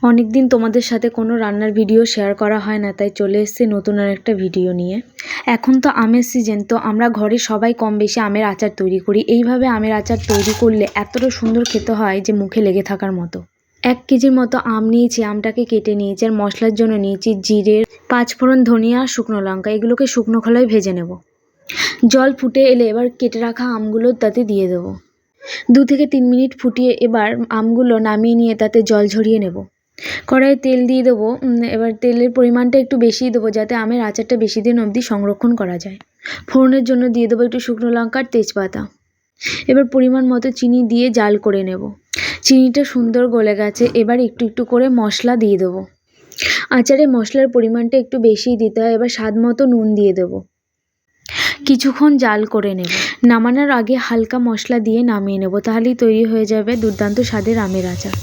অনেক দিন তোমাদের সাথে কোনো রান্নার ভিডিও শেয়ার করা হয় না, তাই চলে এসেছি নতুন আর একটা ভিডিও নিয়ে। এখন তো আমের সিজন, তো আমরা ঘরে সবাই কম বেশি আমের আচার তৈরি করি। এইভাবে আমের আচার তৈরি করলে এতটা সুন্দর খেতে হয় যে মুখে লেগে থাকার মতো। 1 কেজির মতো আম নিয়েছি, আমটাকে কেটে নিয়েছি। আর মশলার জন্য নিয়েছি জিরে, 5 ফোড়ন, ধনিয়া, শুকনো লঙ্কা। এগুলোকে শুকনো খোলায় ভেজে নেব। জল ফুটে এলে এবার কেটে রাখা আমগুলো তাতে দিয়ে দেবো। 2 থেকে 3 মিনিট ফুটিয়ে এবার আমগুলো নামিয়ে নিয়ে তাতে জল ঝরিয়ে নেব। কড়াইয়ে তেল দিয়ে দেবো। এবার তেলের পরিমাণটা একটু বেশিই দেবো, যাতে আমের আচারটা বেশি দিন অবধি সংরক্ষণ করা যায়। ফোড়নের জন্য দিয়ে দেবো একটু শুকনো লঙ্কা আর তেজপাতা। এবার পরিমাণ মতো চিনি দিয়ে জাল করে নেব। চিনিটা সুন্দর গলে গেছে, এবার একটু একটু করে মশলা দিয়ে দেবো। আচারে মশলার পরিমাণটা একটু বেশিই দিতে হয়। এবার স্বাদ মতো নুন দিয়ে দেবো। কিছুক্ষণ জাল করে নেব। নামানোর আগে হালকা মশলা দিয়ে নামিয়ে নেব, তাহলেই তৈরি হয়ে যাবে দুর্দান্ত স্বাদের আমের আচার।